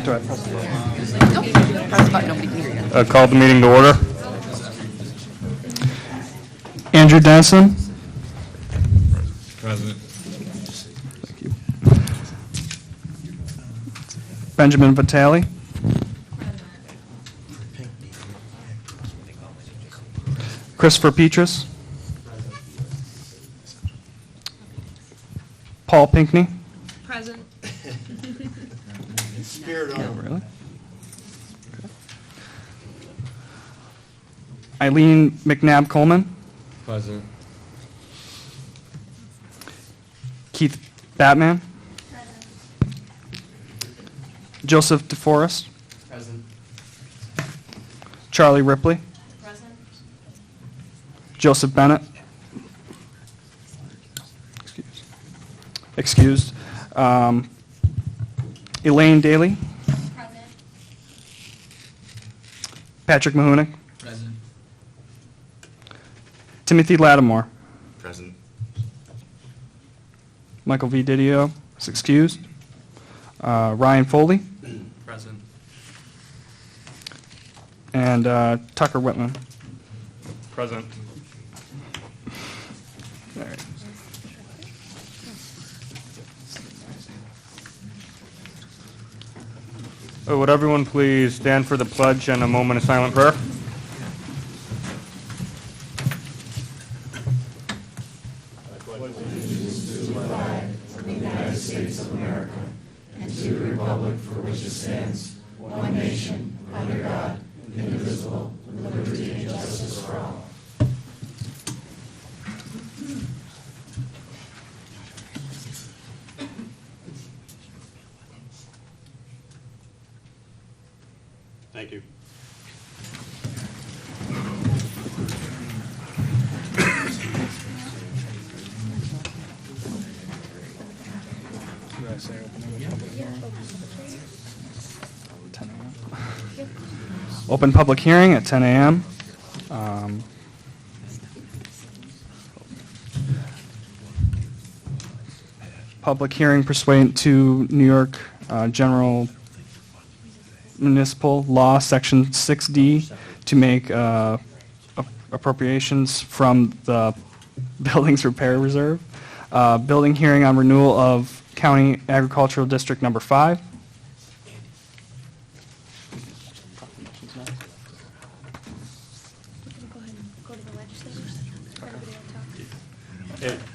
Do I press the button? Nope. Press the button, nobody can hear you. Call the meeting to order. Andrew Denison. Present. Thank you. Benjamin Vitale. Christopher Petrus. Paul Pinkney. Present. Spirit Oh, really? Eileen McNabb Coleman. Present. Keith Batman. Joseph DeForest. Present. Charlie Ripley. Present. Joseph Bennett. Excused. Elaine Daly. Present. Patrick Mahunik. Present. Timothy Lattimore. Present. Michael V. Didio is excused. Ryan Foley. Present. And Tucker Whitman. Present. All right. Would everyone please stand for the pledge and a moment of silent prayer? Thank you. Open public hearing at 10 a.m. Public hearing pursuant to New York General Municipal Law, Section 6D, to make appropriations from the Buildings Repair Reserve. Building hearing on renewal of County Agricultural District Number 5.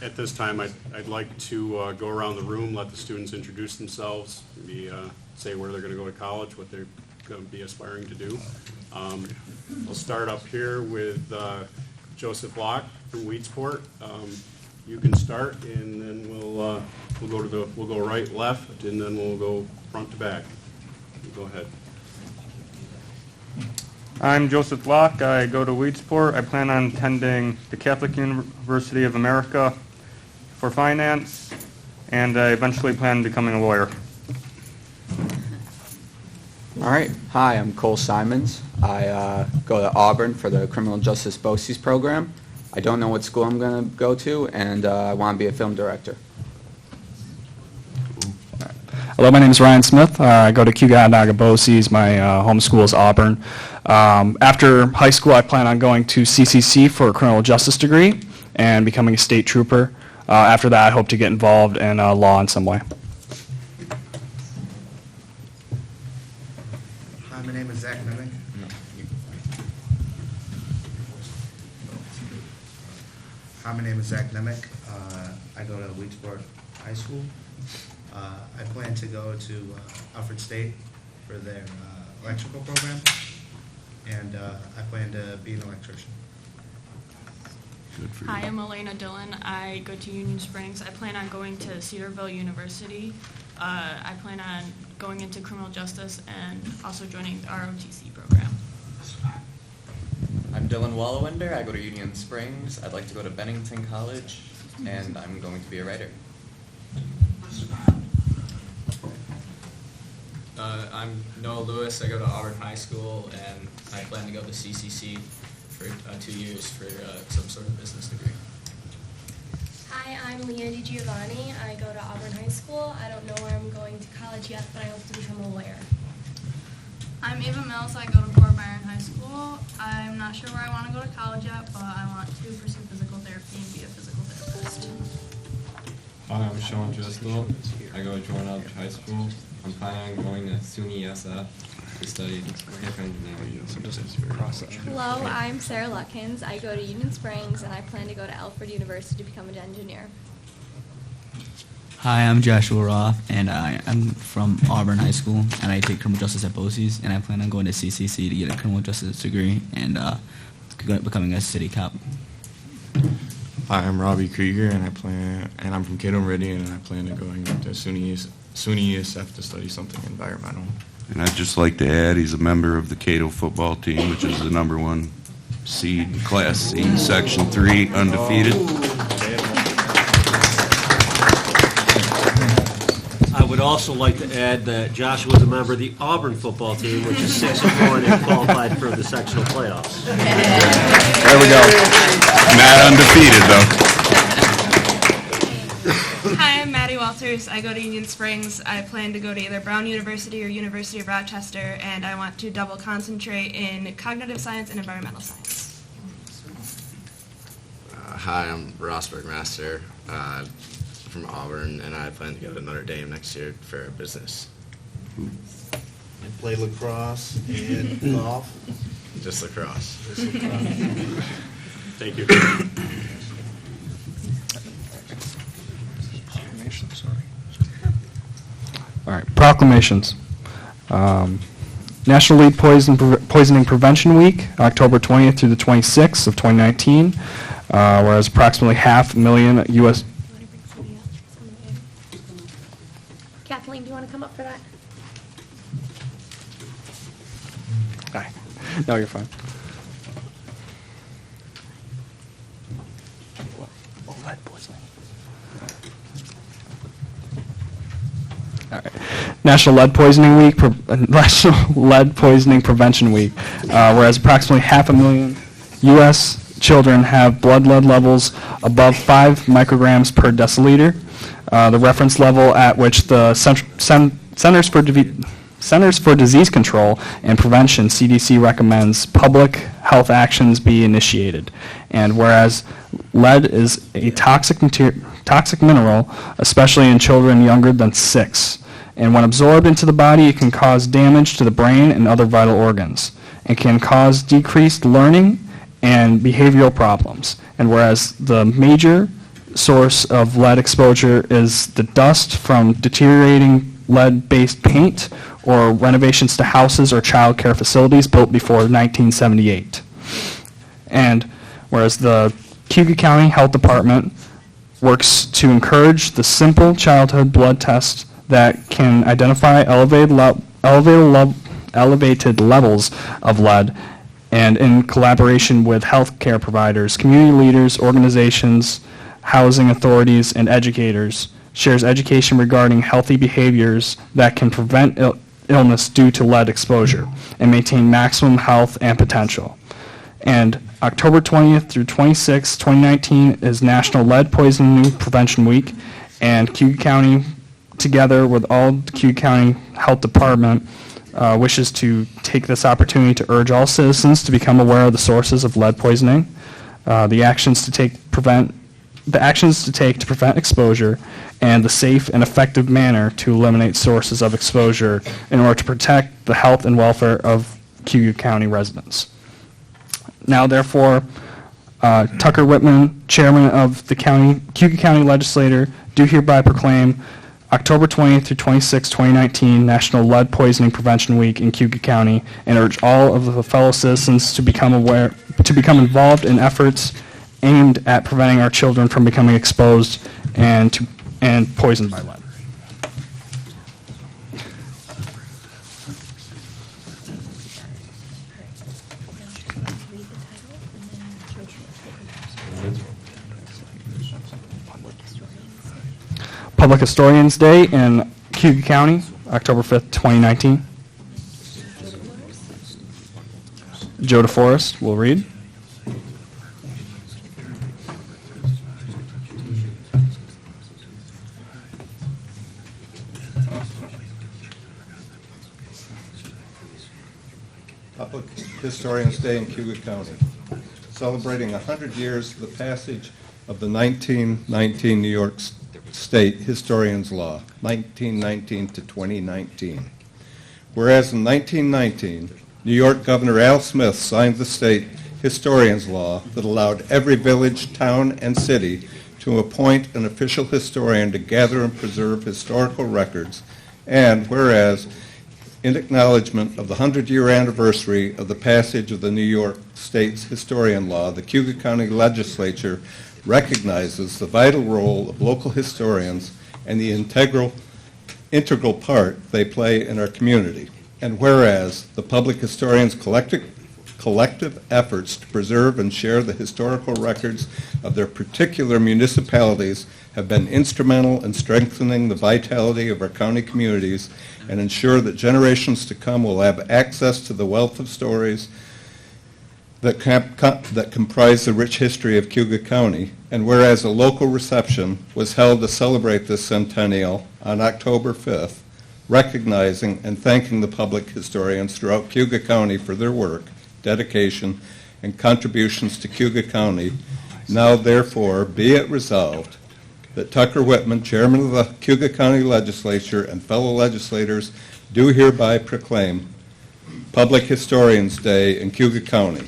At this time, I'd like to go around the room, let the students introduce themselves, maybe say where they're going to go to college, what they're going to be aspiring to do. We'll start up here with Joseph Locke from Weedsport. You can start, and then we'll go right, left, and then we'll go front to back. Go ahead. I'm Joseph Locke. I go to Weedsport. I plan on attending the Catholic University of America for finance, and I eventually plan on becoming a lawyer. All right. Hi, I'm Cole Simons. I go to Auburn for the Criminal Justice BOCES program. I don't know what school I'm going to go to, and I want to be a film director. Hello, my name is Ryan Smith. I go to Cayuga BOCES. My home school is Auburn. After high school, I plan on going to CCC for a criminal justice degree and becoming a state trooper. After that, I hope to get involved in law in some way. Hi, my name is Zach Nemick. Hi, my name is Zach Nemick. I go to Weedsport High School. I plan to go to Alfred State for their electrical program, and I plan to be an electrician. Hi, I'm Elena Dillon. I go to Union Springs. I plan on going to Cedarville University. I plan on going into criminal justice and also joining the ROTC program. I'm Dylan Wallawender. I go to Union Springs. I'd like to go to Bennington College, and I'm going to be a writer. I'm Noah Lewis. I go to Auburn High School, and I plan to go to CCC for 2 years for some sort of business degree. Hi, I'm Leah DiGiovanni. I go to Auburn High School. I don't know where I'm going to college yet, but I hope to become a lawyer. I'm Ava Mills. I go to Fort Byron High School. I'm not sure where I want to go to college yet, but I want to pursue physical therapy and be a physical therapist. Hi, I'm Sean Driscoll. I go to Untitled High School. I'm planning on going to SUNY SF to study mechanical engineering. Hello, I'm Sarah Lutkins. I go to Union Springs, and I plan to go to Alfred University to become an engineer. Hi, I'm Joshua Roth, and I'm from Auburn High School, and I take criminal justice at BOCES, and I plan on going to CCC to get a criminal justice degree and becoming a city cop. Hi, I'm Robbie Krieger, and I'm from Cato Meridian, and I plan on going to SUNY ESF to study something environmental. And I'd just like to add, he's a member of the Cato football team, which is the #1 seed in Class C, Section 3, undefeated. I would also like to add that Joshua is a member of the Auburn football team, which is 6-4 and qualified for the sectional playoffs. There we go. Not undefeated, though. Hi, I'm Maddie Walters. I go to Union Springs. I plan to go to either Brown University or University of Rochester, and I want to double concentrate in cognitive science and environmental science. Hi, I'm Ross Bergmaster from Auburn, and I plan to go to Notre Dame next year for business. I play lacrosse and golf. Just lacrosse. Thank you. All right, proclamations. National Lead Poisoning Prevention Week, October 20th through the 26th of 2019, whereas approximately 500,000 U.S. Kathleen, do you want to come up for that? Hi. No, you're fine. Lead poisoning. All right. National Lead Poisoning Week, National Lead Poisoning Prevention Week, whereas approximately 500,000 U.S. children have blood lead levels above 5 micrograms per deciliter. The reference level at which the Centers for Disease Control and Prevention, CDC, recommends public health actions be initiated. And whereas lead is a toxic mineral, especially in children younger than 6. And when absorbed into the body, it can cause damage to the brain and other vital organs. It can cause decreased learning and behavioral problems. And whereas the major source of lead exposure is the dust from deteriorating lead-based paint or renovations to houses or child care facilities built before 1978. And whereas the Cayuga County Health Department works to encourage the simple childhood blood test that can identify elevated levels of lead, and in collaboration with healthcare providers, community leaders, organizations, housing authorities, and educators, shares education regarding healthy behaviors that can prevent illness due to lead exposure and maintain maximum health and potential. And October 20th through 26th, 2019 is National Lead Poisoning Prevention Week, and Cayuga County, together with all the Cayuga County Health Department, wishes to take this opportunity to urge all citizens to become aware of the sources of lead poisoning, the actions to take to prevent exposure, and the safe and effective manner to eliminate sources of exposure in order to protect the health and welfare of Cayuga County residents. Now, therefore, Tucker Whitman, Chairman of the Cayuga County Legislature, do hereby proclaim October 20th through 26th, 2019, National Lead Poisoning Prevention Week in Cayuga County, and urge all of the fellow citizens to become involved in efforts aimed at preventing our children from becoming exposed and poisoned by lead. Public Historians Day in Cayuga County, October 5th, 2019. Joe DeForest will read. Public Historians Day in Cayuga County, celebrating 100 years of the passage of the 1919 New York State Historians Law, 1919 to 2019. Whereas in 1919, New York Governor Al Smith signed the state Historians Law that allowed every village, town, and city to appoint an official historian to gather and preserve historical records, and whereas in acknowledgement of the 100-year anniversary of the passage of the New York State's Historian Law, the Cayuga County Legislature recognizes the vital role of local historians and the integral part they play in our community. And whereas the public historians' collective efforts to preserve and share the historical records of their particular municipalities have been instrumental in strengthening the vitality of our county communities and ensure that generations to come will have access to the wealth of stories that comprise the rich history of Cayuga County. And whereas a local reception was held to celebrate this centennial on October 5th, recognizing and thanking the public historians throughout Cayuga County for their work, dedication, and contributions to Cayuga County, now therefore be it resolved that Tucker Whitman, Chairman of the Cayuga County Legislature, and fellow legislators do hereby proclaim Public Historians Day in Cayuga County,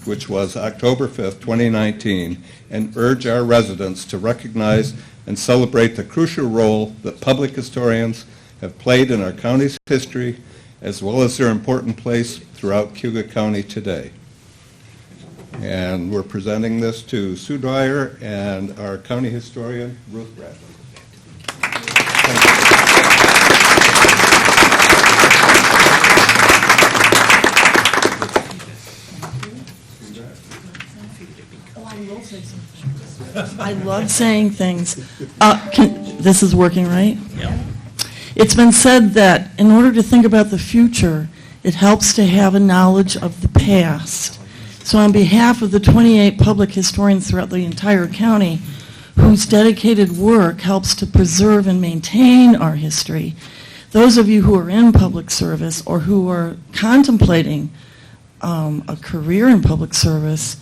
which was October 5th, 2019, and urge our residents to recognize and celebrate the crucial role that public historians have played in our county's history, as well as their important place throughout Cayuga County today. And we're presenting this to Sue Dwyer and our county historian, Ruth Bradley. I love saying things. This is working, right? Yeah. It's been said that in order to think about the future, it helps to have a knowledge of the past. So on behalf of the 28 public historians throughout the entire county, whose dedicated work helps to preserve and maintain our history, those of you who are in public service or who are contemplating a career in public service,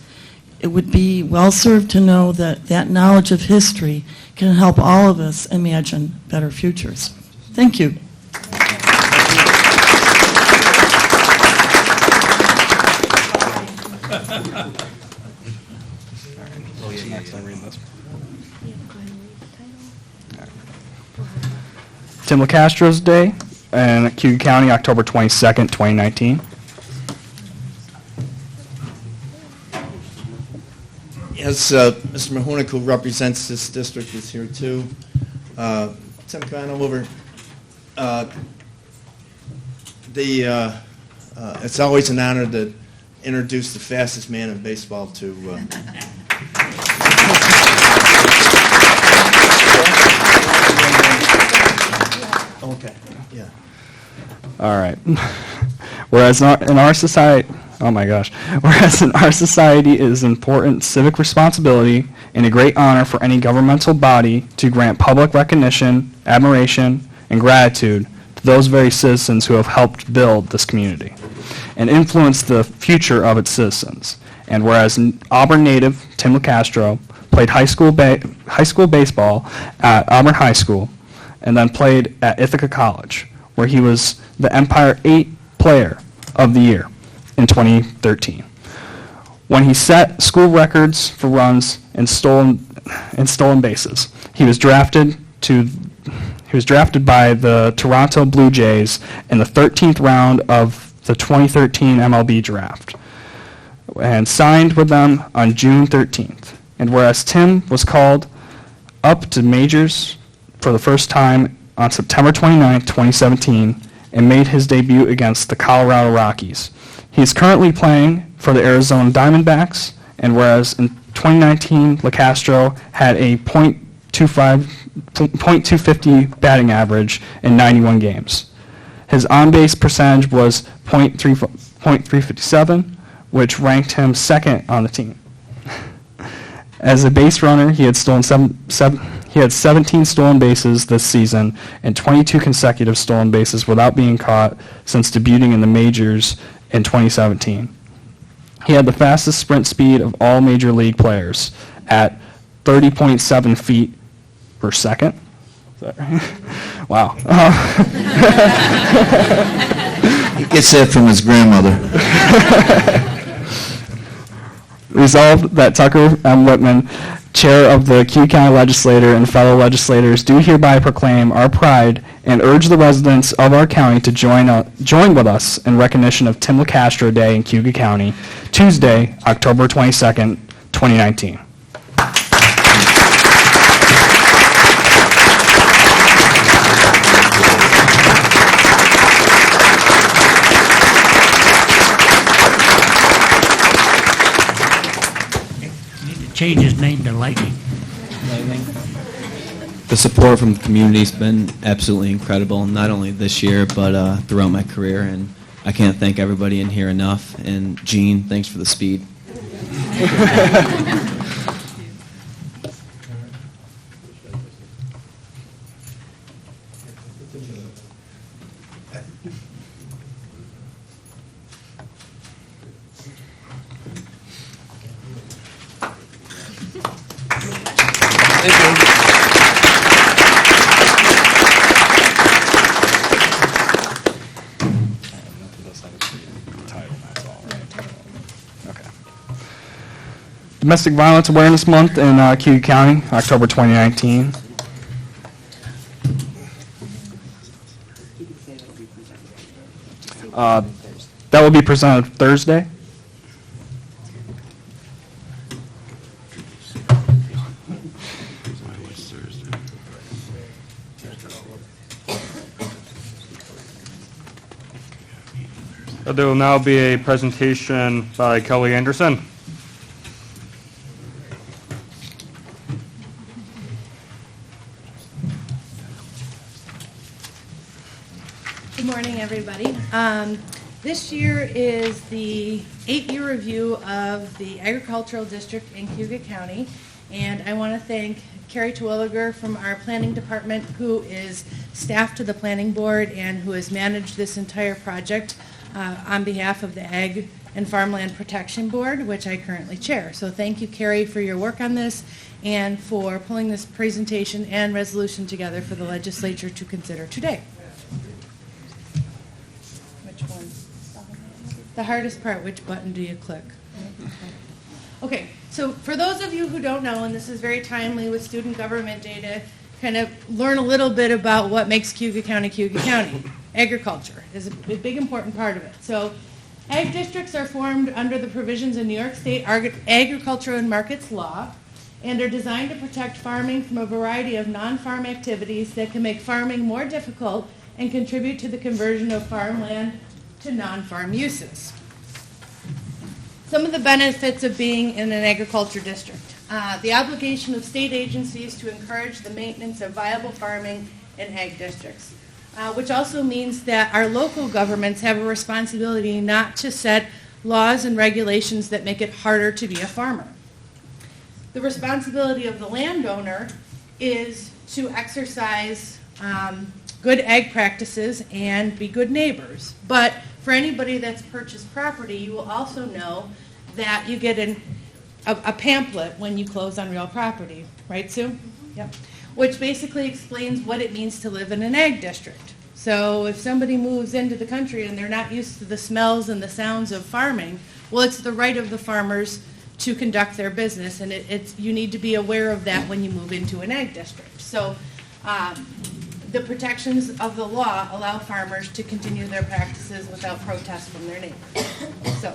it would be well served to know that that knowledge of history can help all of us imagine better futures. Thank you. Tim LaCastro's Day in Cayuga County, October 22nd, 2019. Yes, Mr. Mahunik, who represents this district, is here too. Tim, come on over. It's always an honor to introduce the fastest man in baseball to. Okay. Yeah. All right. Whereas in our society, oh my gosh, whereas in our society it is important civic responsibility and a great honor for any governmental body to grant public recognition, admiration, and gratitude to those very citizens who have helped build this community and influence the future of its citizens. And whereas Auburn native Tim LaCastro played high school baseball at Auburn High School and then played at Ithaca College, where he was the Empire 8 Player of the Year in 2013. When he set school records for runs and stolen bases, he was drafted by the Toronto Blue Jays in the 13th round of the 2013 MLB draft and signed with them on June 13th. And whereas Tim was called up to majors for the first time on September 29, 2017, and made his debut against the Colorado Rockies. He is currently playing for the Arizona Diamondbacks, and whereas in 2019, LaCastro had a .250 batting average in 91 games. His on-base percentage was .357, which ranked him second on the team. As a base runner, he had 17 stolen bases this season and 22 consecutive stolen bases without being caught since debuting in the majors in 2017. He had the fastest sprint speed of all major league players at 30.7 feet per second. Is that right? Wow. He gets that from his grandmother. Resolved that Tucker M. Whitman, Chair of the Cayuga County Legislature, and fellow legislators do hereby proclaim our pride and urge the residents of our county to join with us in recognition of Tim LaCastro Day in Cayuga County, Tuesday, October 22nd, 2019. Change his name to Lightning. The support from the community has been absolutely incredible, not only this year, but throughout my career, and I can't thank everybody in here enough. And Gene, thanks for the speed. Domestic Violence Awareness Month in Cayuga County, October 2019. That will be presented Thursday. There will now be a presentation by Kelly Anderson. Good morning, everybody. This year is the 8-year review of the Agricultural District in Cayuga County, and I want to thank Carrie Terwilliger from our Planning Department, who is staff to the Planning Board and who has managed this entire project on behalf of the Ag and Farmland Protection Board, which I currently chair. So thank you, Carrie, for your work on this and for pulling this presentation and resolution together for the legislature to consider today. Which one? The hardest part, which button do you click? Okay, so for those of you who don't know, and this is very timely with student government data, kind of learn a little bit about what makes Cayuga County Cayuga County. Agriculture is a big important part of it. So ag districts are formed under the provisions of New York State Agriculture and Markets Law and are designed to protect farming from a variety of non-farm activities that can make farming more difficult and contribute to the conversion of farmland to non-farm uses. Some of the benefits of being in an agriculture district. The obligation of state agencies to encourage the maintenance of viable farming in ag districts, which also means that our local governments have a responsibility not to set laws and regulations that make it harder to be a farmer. The responsibility of the landowner is to exercise good ag practices and be good neighbors. But for anybody that's purchased property, you will also know that you get a pamphlet when you close on real property. Right, Sue? Yep. Which basically explains what it means to live in an ag district. So if somebody moves into the country and they're not used to the smells and the sounds of farming, well, it's the right of the farmers to conduct their business, and you need to be aware of that when you move into an ag district. So the protections of the law allow farmers to continue their practices without protest from their neighbors. So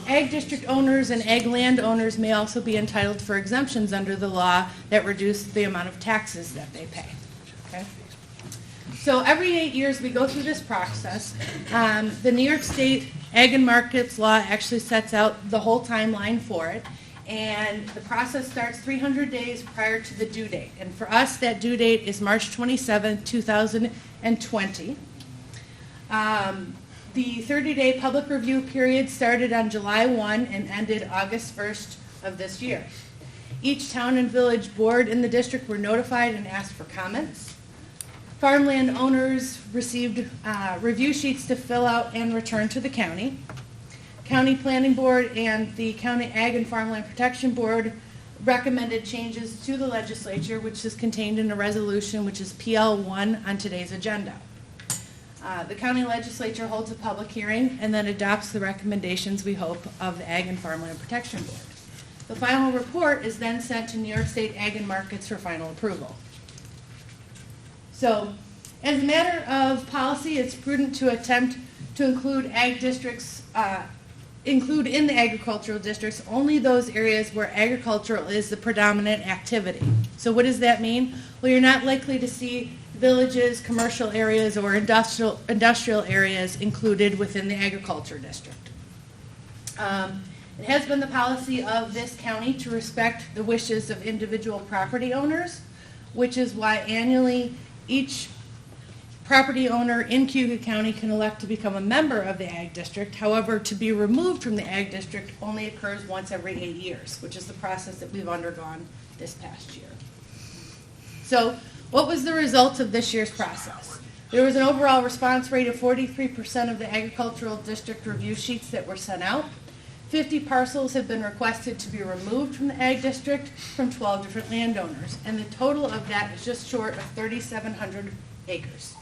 ag district owners and ag land owners may also be entitled for exemptions under the law that reduce the amount of taxes that they pay. Okay? So every 8 years we go through this process. The New York State Ag and Markets Law actually sets out the whole timeline for it. And the process starts 300 days prior to the due date. And for us, that due date is March 27, 2020. The 30-day public review period started on July 1 and ended August 1st of this year. Each town and village board in the district were notified and asked for comments. Farmland owners received review sheets to fill out and return to the county. County Planning Board and the County Ag and Farmland Protection Board recommended changes to the legislature, which is contained in a resolution, which is PL1 on today's agenda. The county legislature holds a public hearing and then adopts the recommendations, we hope, of the Ag and Farmland Protection Board. The final report is then sent to New York State Ag and Markets for final approval. So, as a matter of policy, it's prudent to attempt to include ag districts, include in the agricultural districts only those areas where agricultural is the predominant activity. So what does that mean? Well, you're not likely to see villages, commercial areas, or industrial areas included within the agriculture district. It has been the policy of this county to respect the wishes of individual property owners, which is why annually each property owner in Cayuga County can elect to become a member of the Ag District. However, to be removed from the Ag District only occurs once every 8 years, which is the process that we've undergone this past year. So, what was the result of this year's process? There was an overall response rate of 43% of the agricultural district review sheets that were sent out. 50 parcels have been requested to be removed from the Ag District from 12 different landowners, and the total of that is just short of 3,700 acres.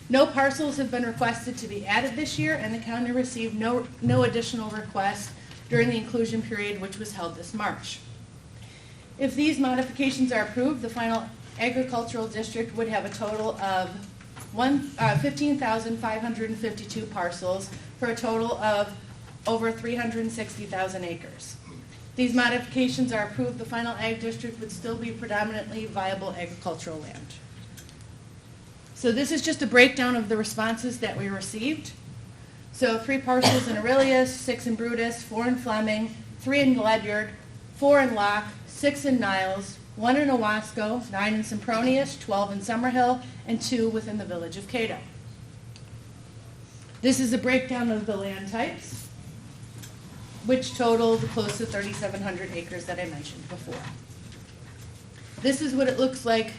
No parcels have been requested to be added this year, and the county received no additional requests during the inclusion period, which was held this March. If these modifications are approved, the final agricultural district would have a total of 15,552 parcels for a total of over 360,000 acres. These modifications are approved, the final ag district would still be predominantly viable agricultural land. So this is just a breakdown of the responses that we received. So 3 parcels in Aurelius, 6 in Brutus, 4 in Fleming, 3 in Ledyard, 4 in Locke, 6 in Niles, 1 in Owasco, 9 in Sempronius, 12 in Summerhill, and 2 within the village of Cato. This is a breakdown of the land types, which totaled close to 3,700 acres that I mentioned before. This is what it looks like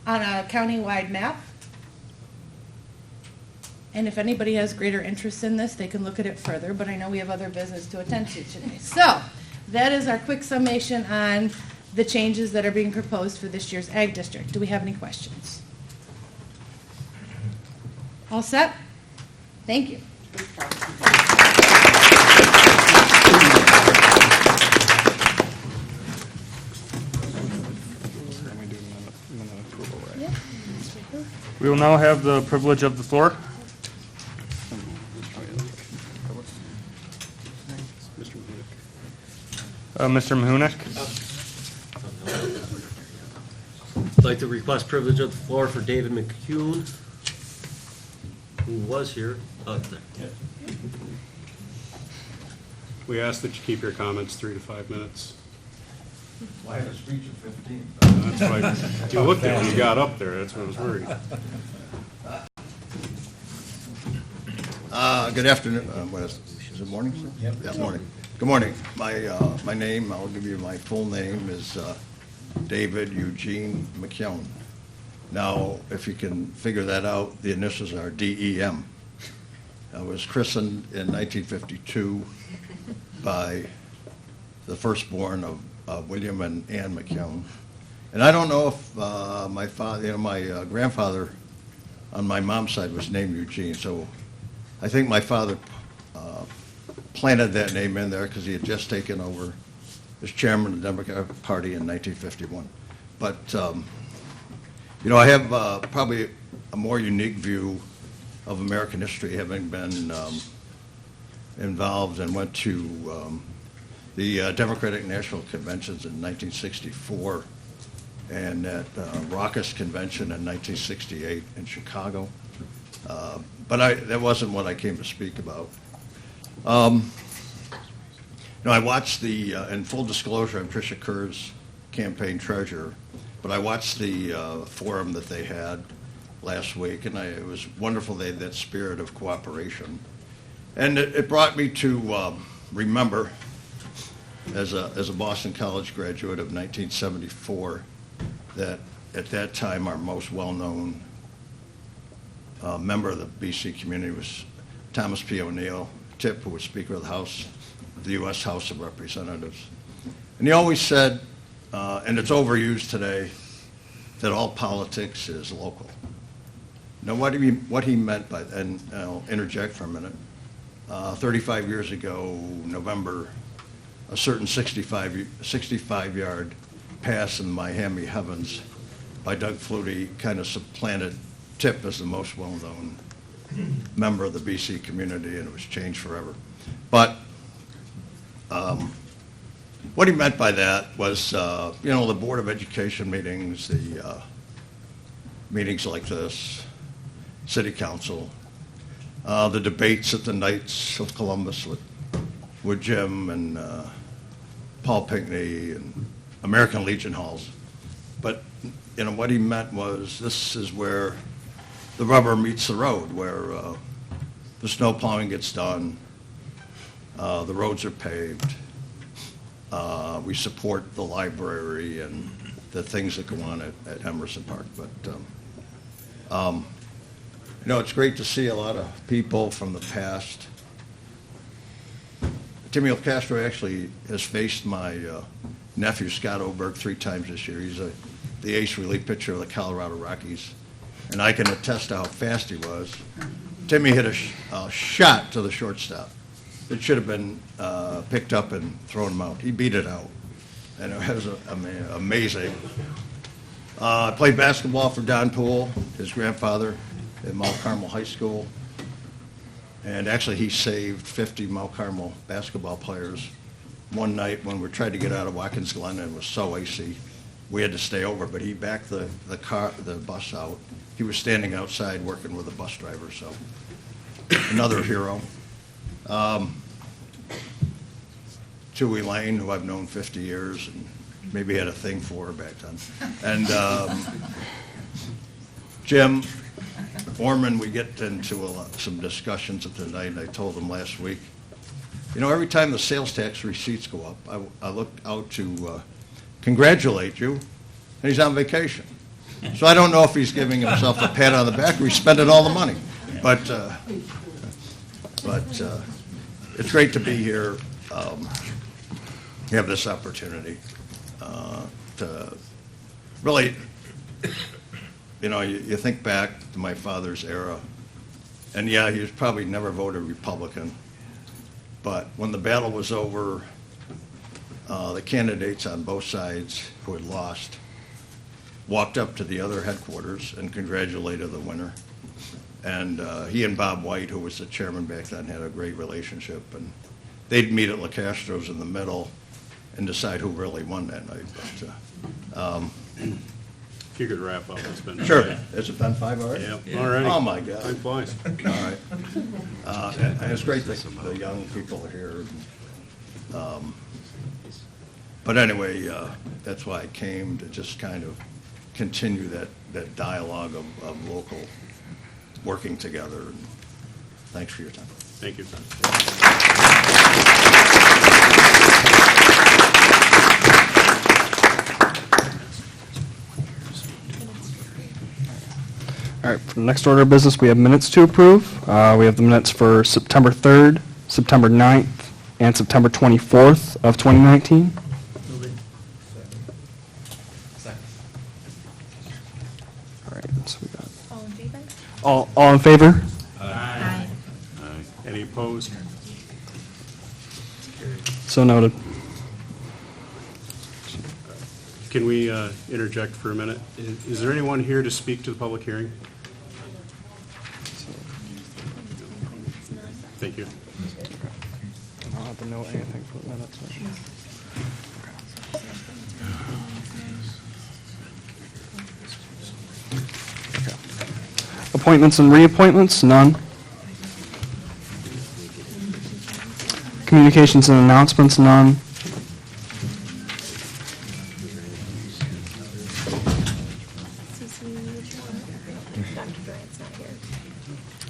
on a county-wide map. And if anybody has greater interest in this, they can look at it further, but I know we have other business to attend to today. So, that is our quick summation on the changes that are being proposed for this year's Ag District. Do we have any questions? All set? Thank you. We will now have the privilege of the floor. Mr. Mahunik. I'd like to request privilege of the floor for David McCune, who was here. We ask that you keep your comments 3 to 5 minutes. I had a speech of 15. That's right. You looked at it when you got up there. That's what I was worried. Good afternoon. Is it morning, sir? Yep. Yeah, morning. Good morning. My name, I'll give you my full name, is David Eugene McKeown. Now, if you can figure that out, the initials are DEM. I was christened in 1952 by the firstborn of William and Ann McKeown. And I don't know if my father, my grandfather on my mom's side was named Eugene, so I think my father planted that name in there because he had just taken over as chairman of the Democratic Party in 1951. But, I have probably a more unique view of American history, having been involved and went to the Democratic National Conventions in 1964 and that raucous convention in 1968 in Chicago. But that wasn't what I came to speak about. I watched in full disclosure, I'm Tricia Kerr's campaign treasurer, but I watched the forum that they had last week, and it was wonderful. They had that spirit of cooperation. And it brought me to remember, as a Boston College graduate of 1974, that at that time our most well-known member of the BC community was Thomas P. O'Neill, Tip, who was Speaker of the House, of the U.S. House of Representatives. And he always said, and it's overused today, that all politics is local. Now, what he meant by, and I'll interject for a minute, 35 years ago, November, a certain 65-yard pass in the Miami heavens by Doug Flutie kind of supplanted Tip as the most well-known member of the BC community, and it was changed forever. But what he meant by that was, the Board of Education meetings, the meetings like this, City Council, the debates at the Knights of Columbus with Jim and Paul Pinckney and American Legion halls. But, what he meant was this is where the rubber meets the road, where the snow plowing gets done, the roads are paved, we support the library and the things that go on at Emerson Park. But, it's great to see a lot of people from the past. Timmy Castro actually has faced my nephew, Scott Oberg, 3 times this year. He's the ace relief pitcher of the Colorado Rockies, and I can attest to how fast he was. Timmy hit a shot to the shortstop. It should have been picked up and thrown him out. He beat it out, and it was amazing. I played basketball for Don Poole, his grandfather, at Mount Carmel High School. And actually, he saved 50 Mount Carmel basketball players one night when we tried to get out of Watkins Glen, and it was so icy. We had to stay over, but he backed the bus out. He was standing outside working with the bus driver, so another hero. Chewy Lane, who I've known 50 years, and maybe had a thing for her back then. And Jim Orman, we get into some discussions at the night, and I told him last week, every time the sales tax receipts go up, I look out to congratulate you, and he's on vacation. So I don't know if he's giving himself a pat on the back or he's spending all the money. But it's great to be here, have this opportunity to really, you think back to my father's era, and he was probably never voted Republican, but when the battle was over, the candidates on both sides who had lost walked up to the other headquarters and congratulated the winner. And he and Bob White, who was the chairman back then, had a great relationship, and they'd meet at La Castro's in the middle and decide who really won that night. But if you could wrap up, it's been sure. Has it been 5 already? Yeah. All right. Oh my God. Time flies. All right. And it's great that the young people are here. But anyway, that's why I came, to just kind of continue that dialogue of local working together. And thanks for your time. Thank you. All right, for the next order of business, we have minutes to approve. We have the minutes for September 3rd, September 9th, and September 24th of 2019. All right, so we got All in favor? all in favor? Aye. Any opposed? So noted. Can we interject for a minute? Is there anyone here to speak to the public hearing? Thank you. I don't have to know anything for the minutes. Okay. Appointments and reappointments, none. Communications and announcements, none.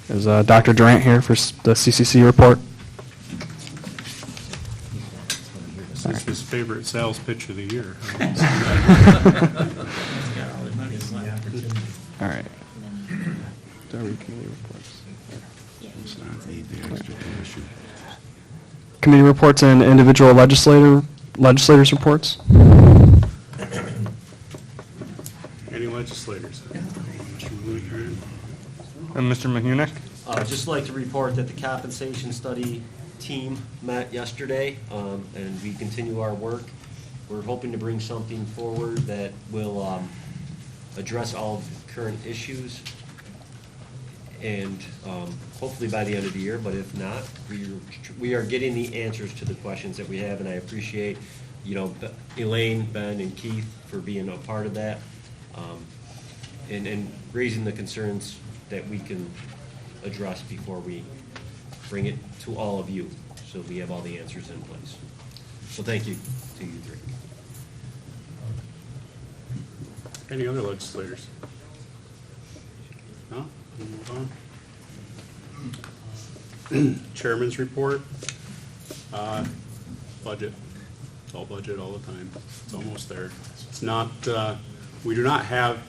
Is Dr. Durant here for the CCC report? This is his favorite sales pitch of the year. All right. Committee reports and individual legislators' reports. Any legislators? And Mr. Mahunik? I'd just like to report that the compensation study team met yesterday, and we continue our work. We're hoping to bring something forward that will address all of the current issues, and hopefully by the end of the year, but if not, we are getting the answers to the questions that we have, and I appreciate, Elaine, Ben, and Keith for being a part of that, and raising the concerns that we can address before we bring it to all of you, so we have all the answers in place. So thank you to you three. Any other legislators? No? We'll move on. Chairman's report. Budget. It's all budget all the time. It's almost there. It's not, we do not have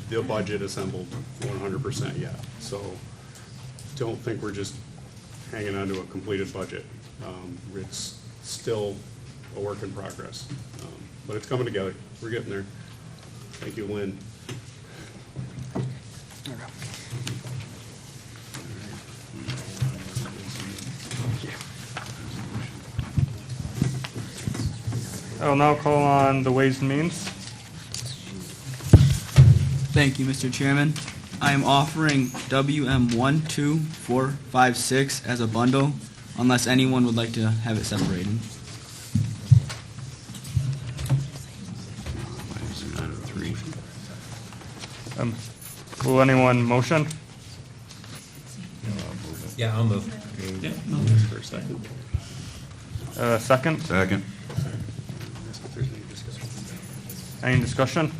the budget assembled 100% yet. So don't think we're just hanging on to a completed budget. It's still a work in progress. But it's coming together. We're getting there. Thank you, Lynn. I will now call on the Ways and Means. Thank you, Mr. Chairman. I am offering WM12456 as a bundle, unless anyone would like to have it separated. Will anyone motion? Yeah, I'll move. For a second. Second? Second. Any discussion?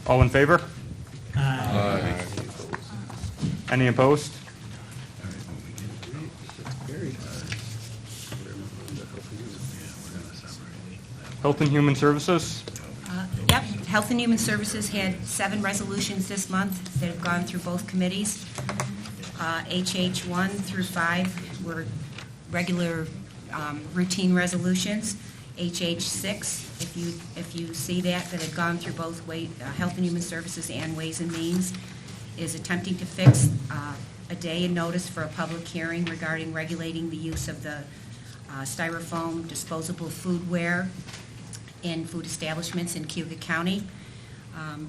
All in favor? Aye. Any opposed? Health and Human Services? Yep, Health and Human Services had 7 resolutions this month that have gone through both committees. HH 1 through 5 were regular routine resolutions. HH 6, if you see that had gone through both Health and Human Services and Ways and Means, is attempting to fix a day in notice for a public hearing regarding regulating the use of the styrofoam disposable foodware in food establishments in Cayuga County.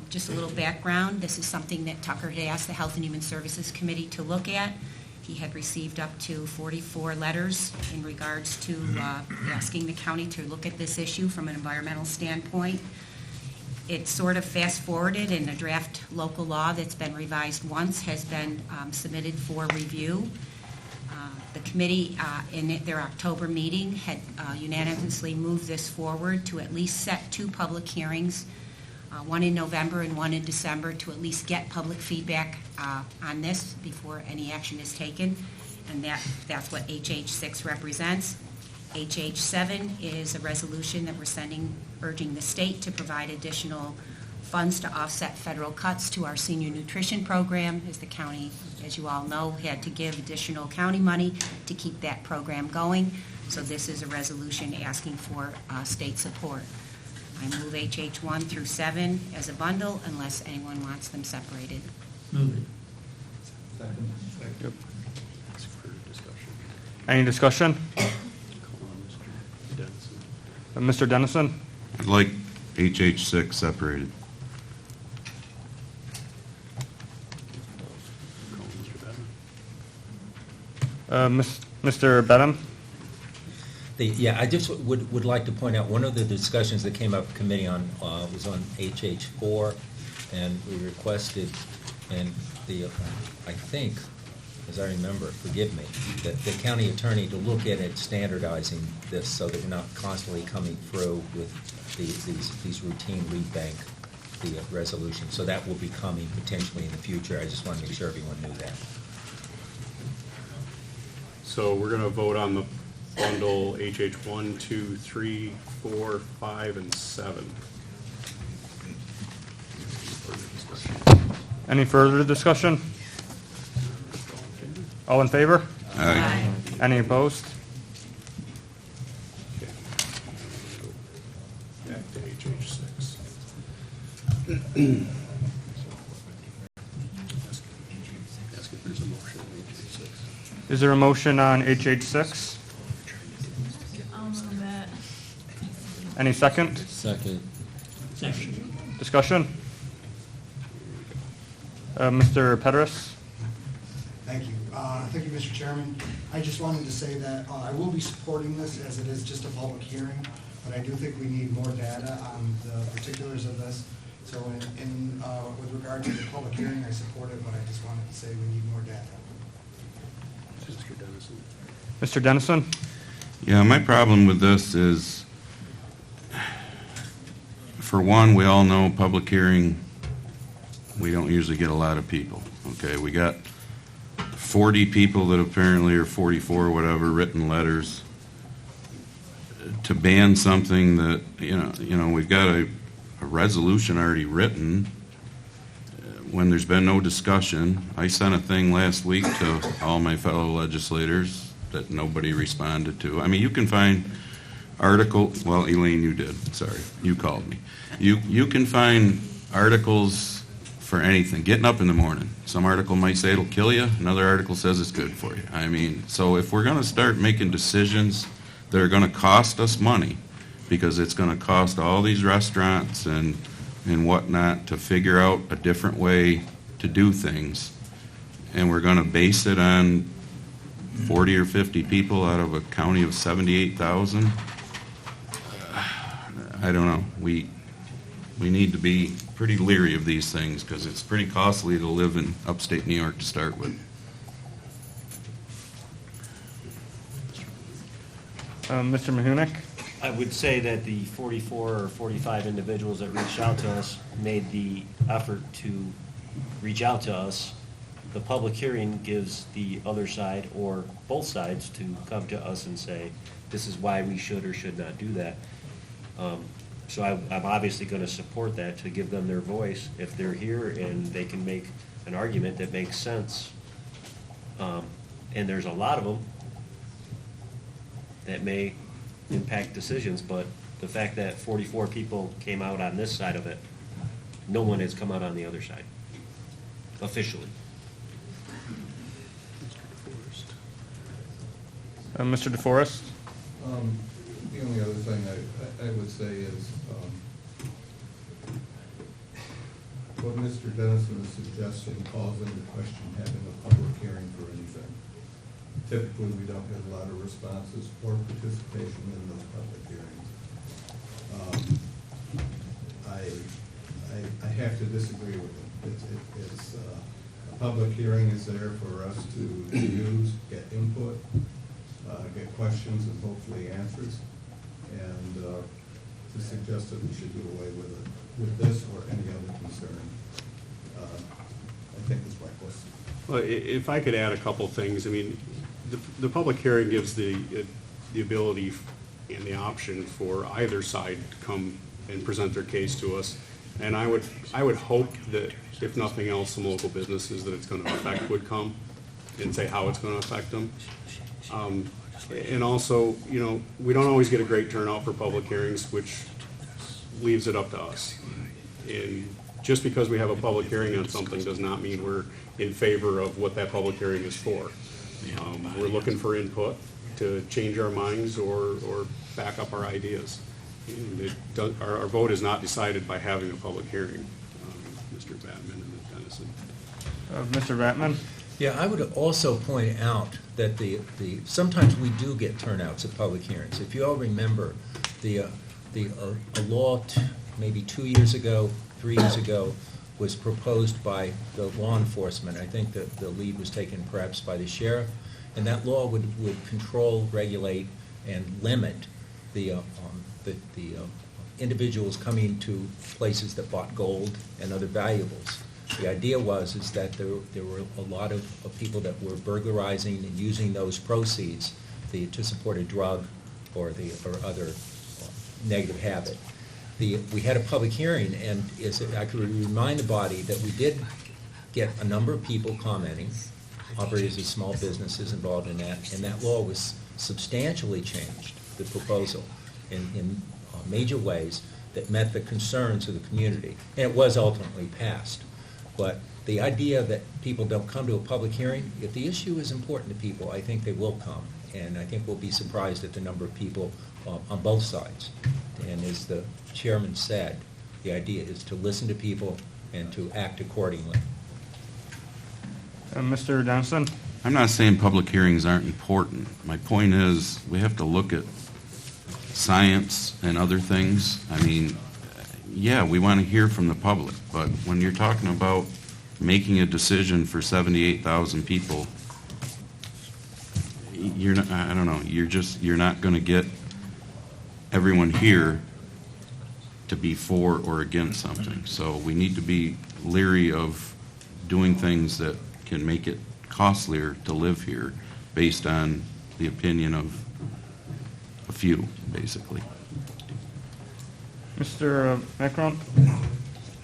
Just a little background, this is something that Tucker had asked the Health and Human Services Committee to look at. He had received up to 44 letters in regards to asking the county to look at this issue from an environmental standpoint. It's sort of fast-forwarded, and a draft local law that's been revised once has been submitted for review. The committee, in their October meeting, had unanimously moved this forward to at least set 2 public hearings, one in November and one in December, to at least get public feedback on this before any action is taken, and that's what HH 6 represents. HH 7 is a resolution that we're sending urging the state to provide additional funds to offset federal cuts to our senior nutrition program, as the county, as you all know, had to give additional county money to keep that program going. So this is a resolution asking for state support. I move HH 1 through 7 as a bundle unless anyone wants them separated. Move it. Second. Any discussion? Mr. Dennison? I'd like HH 6 separated. Mr. Bedham? Yeah, I just would like to point out, one of the discussions that came up committee on was on HH 4, and we requested, and I think, as I remember, forgive me, that the county attorney to look at it standardizing this so that we're not constantly coming through with these routine read bank resolutions. So that will be coming potentially in the future. I just want to make sure everyone knew that. So we're going to vote on the bundle HH 1, 2, 3, 4, 5, and 7. Any further discussion? All in favor? Aye. Any opposed? Back to HH6. Ask if there's a motion on HH6. Is there a motion on HH6? Any second? Second. Discussion? Mr. Pedersen? Thank you. Thank you, Mr. Chairman. I just wanted to say that I will be supporting this as it is just a public hearing, but I do think we need more data on the particulars of this. So with regard to the public hearing, I support it, but I just wanted to say we need more data. Mr. Dennison? Yeah, my problem with this is, for one, we all know public hearing, we don't usually get a lot of people, okay? We got 40 people that apparently, or 44, whatever, written letters to ban something that, you know, we've got a resolution already written when there's been no discussion. I sent a thing last week to all my fellow legislators that nobody responded to. I mean, you can find well, Elaine, you did, sorry, you called me. You can find articles for anything, getting up in the morning. Some article might say it'll kill you, another article says it's good for you. I mean, so if we're going to start making decisions that are going to cost us money, because it's going to cost all these restaurants and whatnot to figure out a different way to do things, and we're going to base it on 40 or 50 people out of a county of 78,000, I don't know. We need to be pretty leery of these things because it's pretty costly to live in upstate New York to start with. Mr. Mahunik? I would say that the 44 or 45 individuals that reached out to us made the effort to reach out to us. The public hearing gives the other side or both sides to come to us and say, this is why we should or should not do that. So I'm obviously going to support that to give them their voice if they're here and they can make an argument that makes sense. And there's a lot of them that may impact decisions, but the fact that 44 people came out on this side of it, no one has come out on the other side, officially. Mr. DeForest? The only other thing I would say is what Mr. Dennison is suggesting calls into question having a public hearing for anything. Typically, we don't get a lot of responses or participation in those public hearings. I have to disagree with him. It's a public hearing is there for us to use, get input, get questions and hopefully answers, and to suggest that we should do away with this or any other concern, I think is reckless. Well, if I could add a couple things, I mean, the public hearing gives the ability and the option for either side to come and present their case to us, and I would hope that if nothing else, some local businesses that it's going to affect would come and say how it's going to affect them. And also, you know, we don't always get a great turnout for public hearings, which leaves it up to us. And just because we have a public hearing on something does not mean we're in favor of what that public hearing is for. We're looking for input to change our minds or back up our ideas. And our vote is not decided by having a public hearing, Mr. Batman and Ms. Dennison. Mr. Batman? Yeah, I would also point out that sometimes we do get turnouts at public hearings. If you all remember, a law maybe 2 years ago, 3 years ago, was proposed by the law enforcement. I think that the lead was taken perhaps by the sheriff, and that law would control, regulate, and limit the individuals coming to places that bought gold and other valuables. The idea was that there were a lot of people that were burglarizing and using those proceeds to support a drug or other negative habit. We had a public hearing, and I could remind the body that we did get a number of people commenting, operators of small businesses involved in that, and that law was substantially changed, the proposal, in major ways that met the concerns of the community. And it was ultimately passed. But the idea that people don't come to a public hearing, if the issue is important to people, I think they will come. And I think we'll be surprised at the number of people on both sides. And as the chairman said, the idea is to listen to people and to act accordingly. Mr. Dennison? I'm not saying public hearings aren't important. My point is, we have to look at science and other things. I mean, yeah, we want to hear from the public, but when you're talking about making a decision for 78,000 people, you're not, I don't know, you're not going to get everyone here to be for or against something. So we need to be leery of doing things that can make it costlier to live here based on the opinion of a few, basically. Mr. Macron?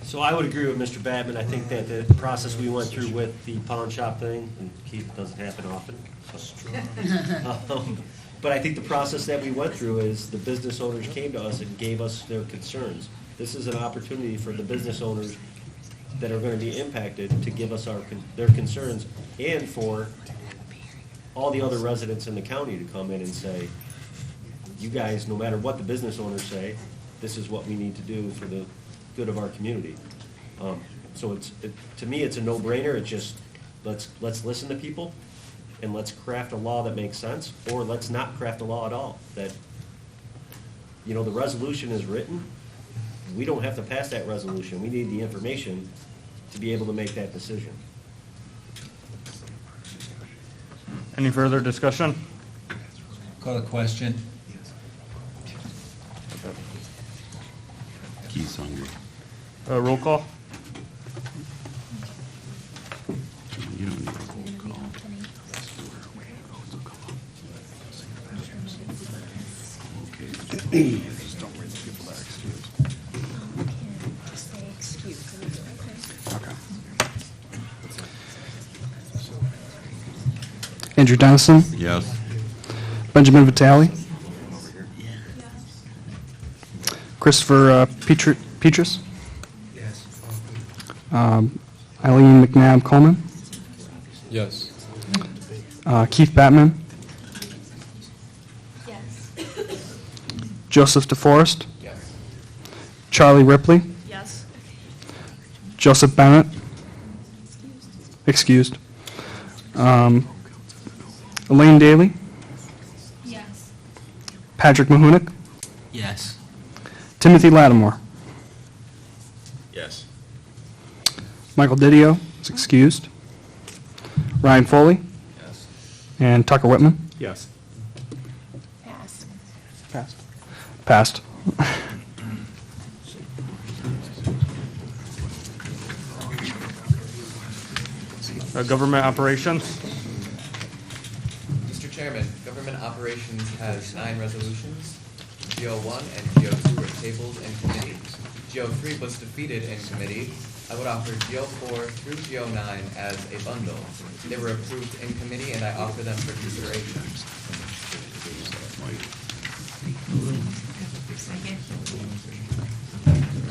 So I would agree with Mr. Badman. I think that the process we went through with the pawn shop thing, and Keith, it doesn't happen often. But I think the process that we went through is the business owners came to us and gave us their concerns. This is an opportunity for the business owners that are going to be impacted to give us their concerns, and for all the other residents in the county to come in and say, you guys, no matter what the business owners say, this is what we need to do for the good of our community. So to me, it's a no-brainer. It's just, let's listen to people, and let's craft a law that makes sense, or let's not craft a law at all. That, the resolution is written. We don't have to pass that resolution. We need the information to be able to make that decision. Any further discussion? Call the question. Keith's hungry. Roll call? You don't need a roll call. Okay. Andrew Dennison? Yes. Benjamin Vitale? Christopher Petrus? Yes. Eileen McNabb Coleman? Yes. Keith Batman? Yes. Joseph DeForest? Yes. Charlie Ripley? Yes. Joseph Bennett? Excused. Elaine Daly? Yes. Patrick Mahunik? Yes. Timothy Lattimore? Yes. Michael Didio is excused. Ryan Foley? Yes. And Tucker Whitman? Yes. Pass. Passed. Passed. Government operations? Mr. Chairman, Government Operations has 9 resolutions. GO1 and GO2 were tabled in committee. GO3 was defeated in committee. I would offer GO4 through GO9 as a bundle. They were approved in committee, and I offer them for consideration.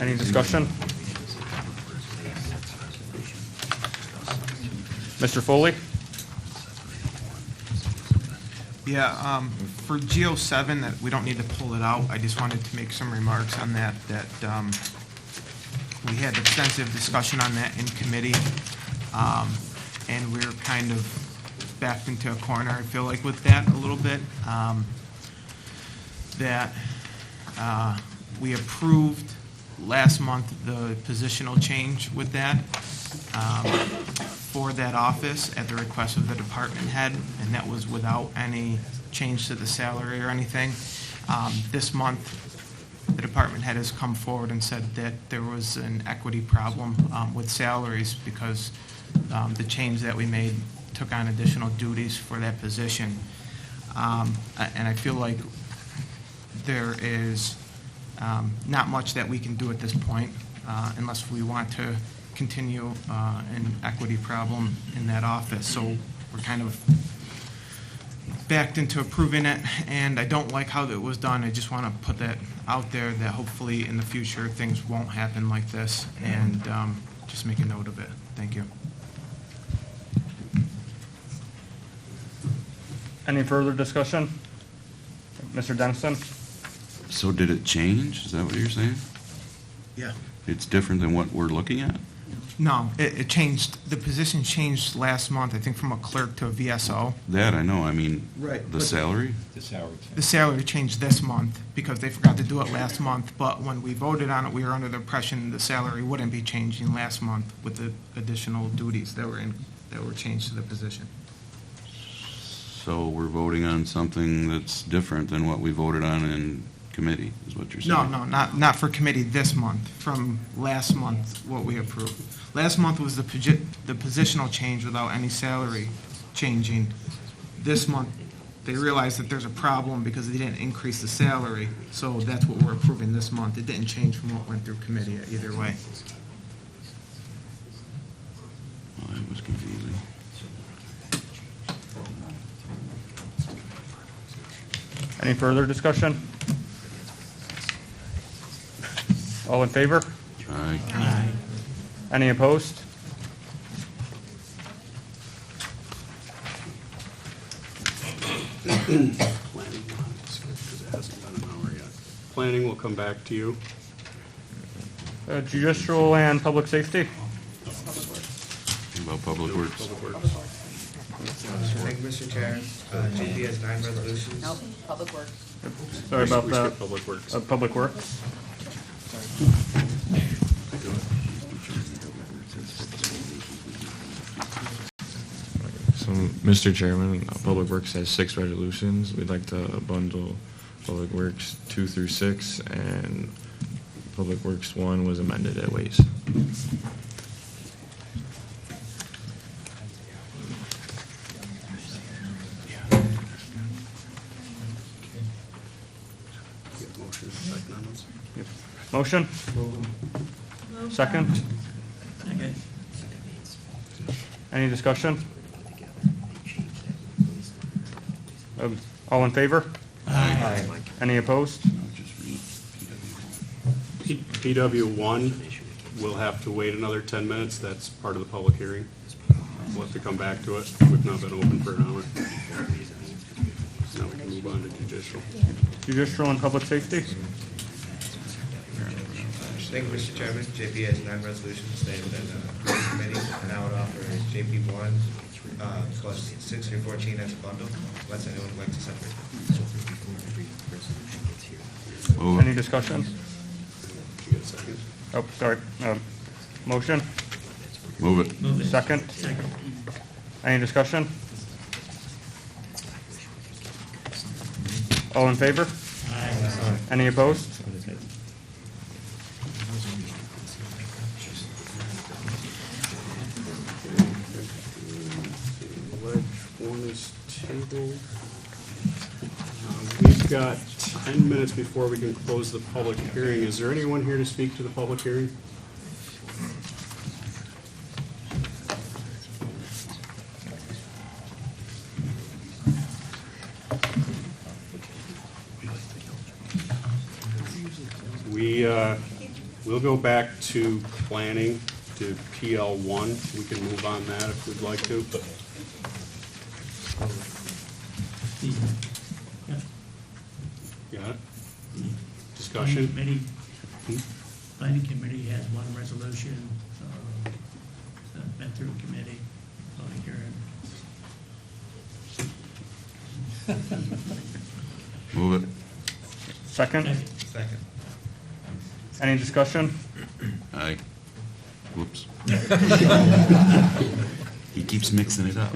Any discussion? Mr. Foley? Yeah, for GO7, that we don't need to pull it out. I just wanted to make some remarks on that, we had extensive discussion on that in committee, and we're kind of backed into a corner, I feel like, with that a little bit. We approved last month the positional change with that, for that office at the request of the department head, and that was without any change to the salary or anything. This month, the department head has come forward and said that there was an equity problem with salaries because the change that we made took on additional duties for that position. And I feel like there is not much that we can do at this point unless we want to continue an equity problem in that office. So we're kind of backed into approving it, and I don't like how it was done. I just want to put that out there that hopefully in the future things won't happen like this, and just make a note of it. Thank you. Any further discussion? Mr. Dennison? So did it change? Is that what you're saying? Yeah. It's different than what we're looking at? No, it changed. The position changed last month, I think, from a clerk to a VSO. That I know, I mean, Right, the but- salary? The salary changed this month because they forgot to do it last month, but when we voted on it, we were under the impression the salary wouldn't be changing last month with the additional duties that were changed to the position. So we're voting on something that's different than what we voted on in committee, is what you're saying? No, not for committee this month, from last month, what we approved. Last month was the positional change without any salary changing. This month, they realized that there's a problem because they didn't increase the salary, so that's what we're approving this month. It didn't change from what went through committee either way. Well, that was confusing. Any further discussion? All in favor? Aye. Any opposed? Planning, because it hasn't been an hour yet. Planning will come back to you. Judicial and public safety? About Public Works? Thank you, Mr. Chair. JP has 9 resolutions. Nope, Public Works. Sorry about We that. skipped Public Works. Public Works? So, Mr. Chairman, Public Works has 6 resolutions. We'd like to bundle Public Works 2 through 6, and Public Works 1 was amended at Ways. Motion? Second? Any discussion? All in favor? Aye. Any opposed? PW1 will have to wait another 10 minutes. That's part of the public hearing. We'll have to come back to it. We've not been open for an hour. Now we can move on to judicial. Judicial and public safety? Thank you, Mr. Chairman. JP has 9 resolutions. They have been approved committee, and I would offer JP 1 plus 6 through 14 as a bundle, unless anyone would like to separate them. Any discussion? You get a second? Oh, sorry. Motion? Move it. Second? Any discussion? All in favor? Any opposed? Ledge 1 is tabled. We've got 10 minutes before we can close the public hearing. Is there anyone here to speak to the public hearing? We'll go back to planning, to PL1. We can move on that if we'd like to. Got it? Discussion? Planning committee has 1 resolution, been through committee, public hearing. Move it. Second? Second. Any discussion? Aye. Whoops. He keeps mixing it up.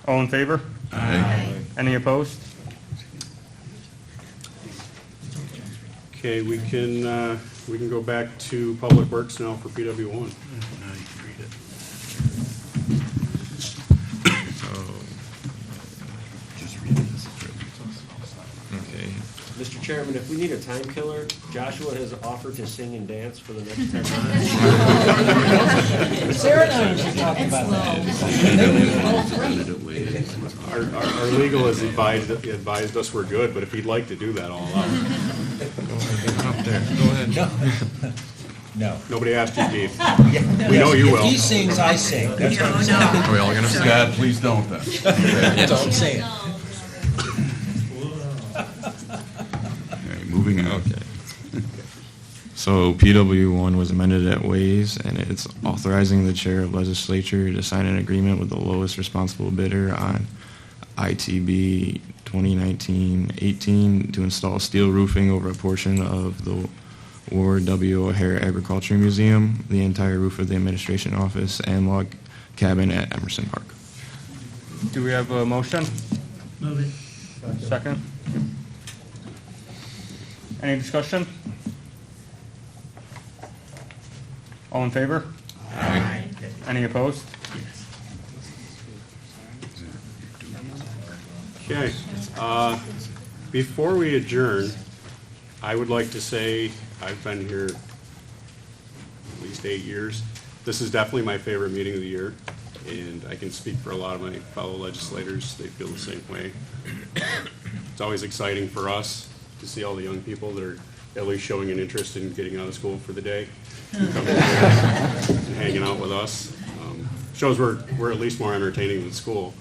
All in favor? Aye. Any opposed? Okay, we can go back to Public Works now for PW1. Now you can read it. Just read this. Okay. Mr. Chairman, if we need a time killer, Joshua has offered to sing and dance for the next 10 minutes. Sarah and I should talk about that. Our legal has advised us we're good, but if he'd like to do that, I'll allow it. Up there, go ahead. No. Nobody asked you, Keith. We know you will. If he sings, I sing. That's what I'm saying. Are we all gonna sing? God, please don't then. Don't say it. Moving on. Okay. So PW1 was amended at Ways, and it's authorizing the chair of legislature to sign an agreement with the lowest responsible bidder on ITB 2019-18 to install steel roofing over a portion of the Ward W. O'Hare Agriculture Museum, the entire roof of the administration office, and log cabin at Emerson Park. Do we have a motion? Move it. Second? Any discussion? All in favor? Aye. Any opposed? Okay. Before we adjourn, I would like to say I've been here at least 8 years. This is definitely my favorite meeting of the year, and I can speak for a lot of my fellow legislators. They feel the same way. It's always exciting for us to see all the young people that are at least showing an interest in getting out of school for the day, and coming here and hanging out with us. Shows we're at least more entertaining than school.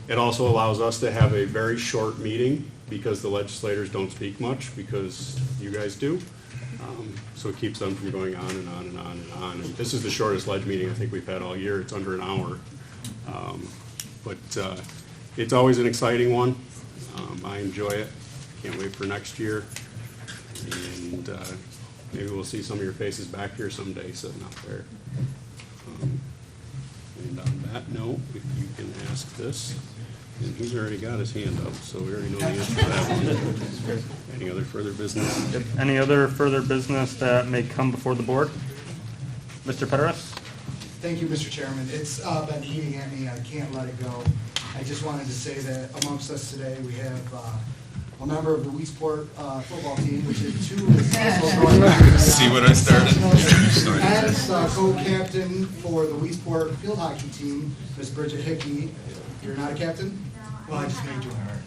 It also allows us to have a very short meeting because the legislators don't speak much because you guys do. So it keeps them from going on and on and on and on. And this is the shortest ledge meeting I think we've had all year. It's under an hour. But it's always an exciting one. I enjoy it. Can't wait for next year. And maybe we'll see some of your faces back here someday sitting out there. And on that note, if you can ask this, and he's already got his hand up, so we already know the answer to that one. Any other further business? Any other further business that may come before the board? Mr. Peteris? Thank you, Mr. Chairman. It's been eating at me. I can't let it go. I just wanted to say that amongst us today, we have a member of the Weesport football team, which is two. See what I started? As co-captain for the Weesport field hockey team, Miss Bridget Hickey. You're not a captain? Well, I just made you hard.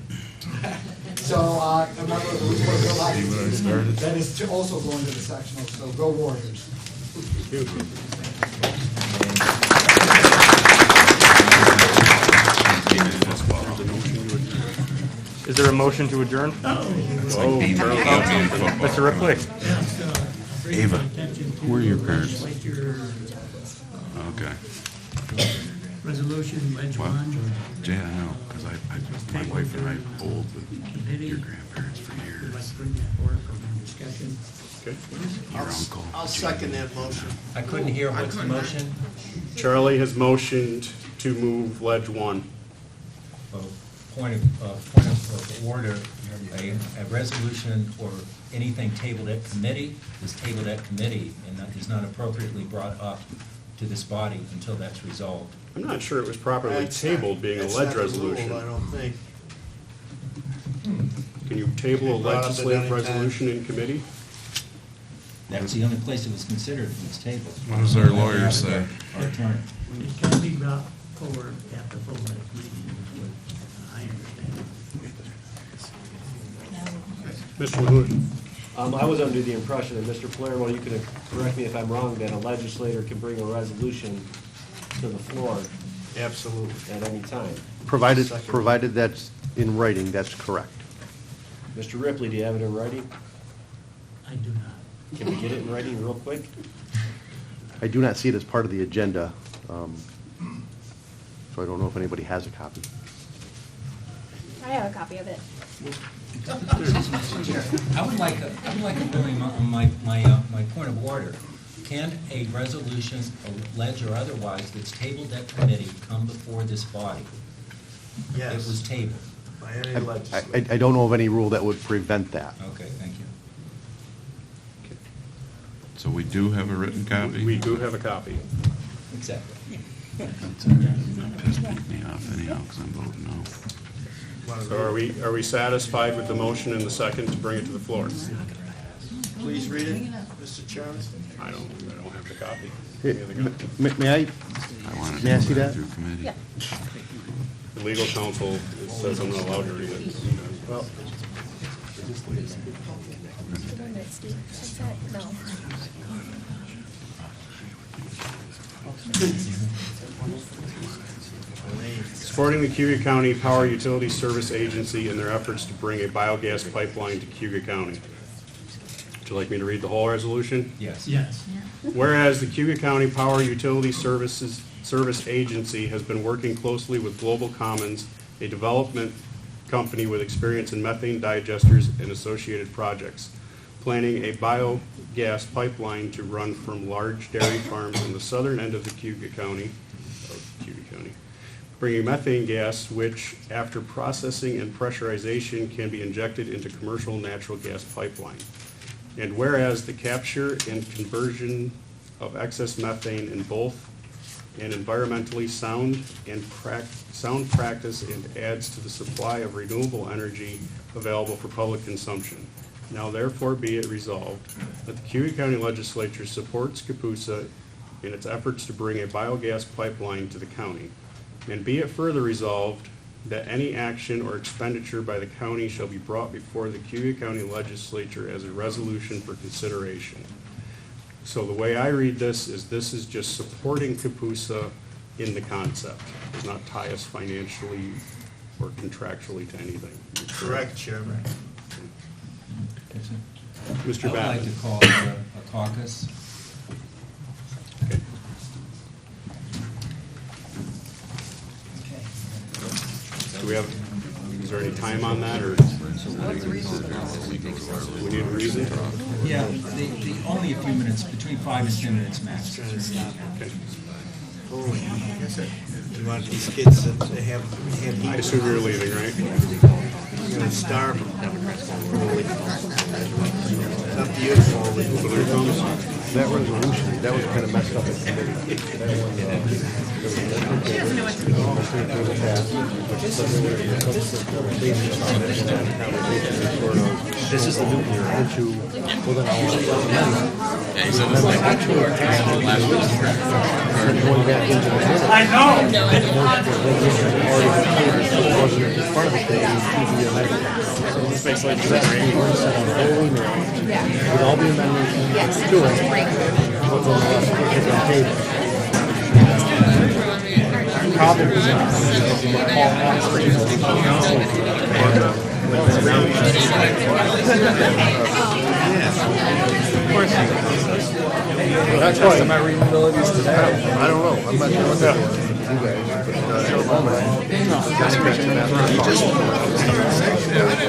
So a member of the Weesport field hockey team that is also going to the sectional. So go Warriors. Is there a motion to adjourn? Mr. Ripley? Ava, who are your parents? Okay. Resolution, ledge one. Yeah, I know, because my wife and I bowled with your grandparents for Would like years. to bring that forward for discussion. Okay. Your uncle. I'll second that motion. I couldn't hear what's the motion. Charlie has motioned to move ledge one. Point of order, a resolution or anything tabled at committee is tabled at committee and that is not appropriately brought up to this body until that's resolved. I'm not sure it was properly tabled, being a That's ledge not the rule, resolution. I don't think. Can you table a Brought up at legislative any time. resolution in committee? That's the only place it was considered was tabled. What does our lawyer say? Our attorney. It can be brought forward at the full ledge meeting, is what I understand. Mr. Mahood? I was under the impression, and Mr. Palermo, you can correct me if I'm wrong, that a legislator can bring a resolution to the floor. Absolutely. At any time. Provided that's in writing, that's correct. Mr. Ripley, do you have it in writing? I do not. Can we get it in writing real quick? I do not see it as part of the agenda, so I don't know if anybody has a copy. I have a copy of it. I would like a really, my point of order. Can a resolution, a ledge or otherwise, that's tabled at committee come before this body? Yes. It was tabled. By any legislator. I don't know of any rule that would prevent that. Okay, thank you. So we do have a written copy? We do have a copy. Exactly. That's pissed me off anyhow, because I'm voting no. So are we satisfied with the motion and the second to bring it to the floor? Please read it, Mr. Chairman. I don't have the copy. May I see that? Yeah. The legal counsel says I'm not allowed to read it. Well, No. Supporting the Cayuga County Power Utility Service Agency in their efforts to bring a biogas pipeline to Cayuga County. Would you like me to read the whole resolution? Yes. Yes. Whereas the Cayuga County Power Utility Service Agency has been working closely with Global Commons, a development company with experience in methane digesters and associated projects, planning a biogas pipeline to run from large dairy farms on the southern end of the Cayuga County, bringing methane gas, which after processing and pressurization can be injected into commercial natural gas pipeline. And whereas the capture and conversion of excess methane in both an environmentally sound practice and adds to the supply of renewable energy available for public consumption. Now therefore be it resolved that the Cayuga County Legislature supports CAPUSA in its efforts to bring a biogas pipeline to the county. And be it further resolved that any action or expenditure by the county shall be brought before the Cayuga County Legislature as a resolution for consideration. So the way I read this is just supporting CAPUSA in the concept. It does not tie us financially or contractually to anything. Correct, Chairman. Mr. I would like Batten. to call for a caucus. Okay. Do we have, is there any time on that, or? We need a reason? Yeah, the only a few minutes, between 5 and 10 minutes max. Okay. You want these kids to have I assume you're leaving, right? You're gonna starve them. It's up to you. So there comes. that resolution, that was kind of messed up in committee. That one, She doesn't know what to do. This is the nuclear. Well, then I'll Yeah, he said it's like going back into the minutes. I know. Already part of the thing, This makes life that we're set on whole email with all the amendments to it. What's on the left, what's on table. Problem is that's why my readabilities today. I don't know. I'm not sure what that was. You guys, but at the moment,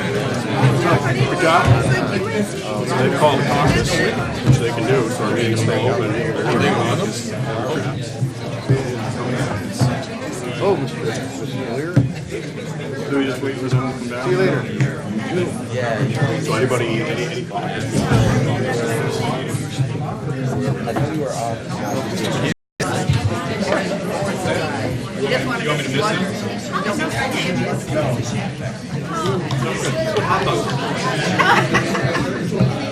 Good job. So they call the caucus, which they can do, so our meeting's still open. oh, Mr. Lear. Do we just wait for them to come down? See you later. So anybody, any comments? You want me to miss it?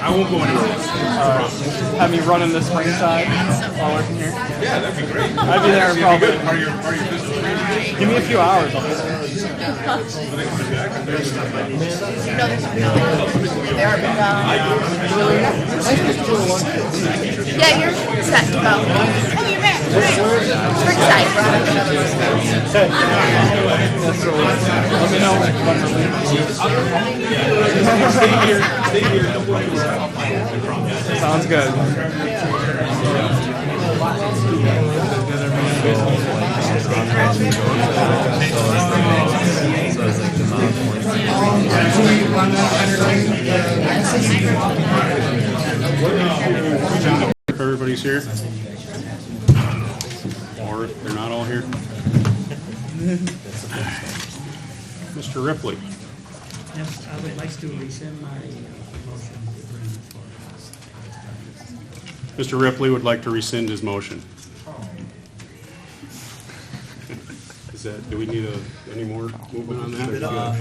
I won't go anywhere. Have me running the spring side while working here? Yeah, that'd be great. I'd be there probably. Part of your business. Give me a few hours. I'll be there. Yeah, you're set to go. Oh, you're back. Spring side. Let me know. Stay here. Don't go anywhere. Sounds good. If everybody's here? Or if they're not all here? Mr. Ripley. Yes, I would like to rescind my motion to bring it forward. Mr. Ripley would like to rescind his motion. Is that, do we need any more movement on that?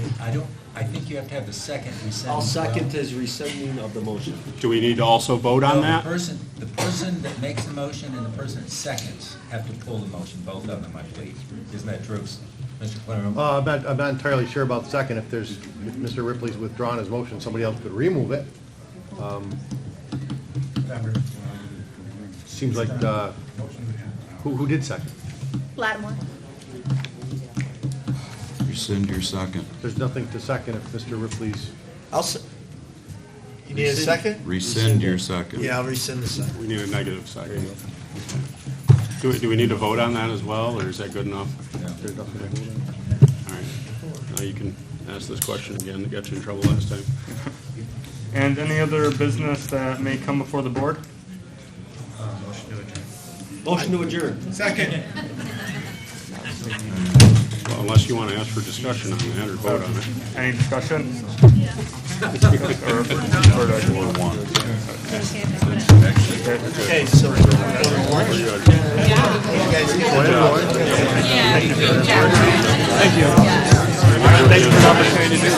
I think you have to have the second rescind. I'll second his rescinding of the motion. Do we need to also vote on that? The person that makes the motion and the person that seconds have to pull the motion, both of them, I believe. Isn't that true, Mr. Clarence? I'm not entirely sure about the second. If Mr. Ripley's withdrawn his motion, somebody else could remove it. Seems like, who did second? Lattimore. Rescind your second. There's nothing to second if Mr. Ripley's. You need a second? Rescind your second. Yeah, I'll rescind the second. We need a negative second. Do we need to vote on that as well, or is that good enough? There's nothing to vote on. All right. Now you can ask this question again that got you in trouble last time. And any other business that may come before the board? Motion to adjourn. Second. Well, unless you want to ask for discussion on that or vote on it. Any discussion? Okay, so. Thank you for the opportunity to do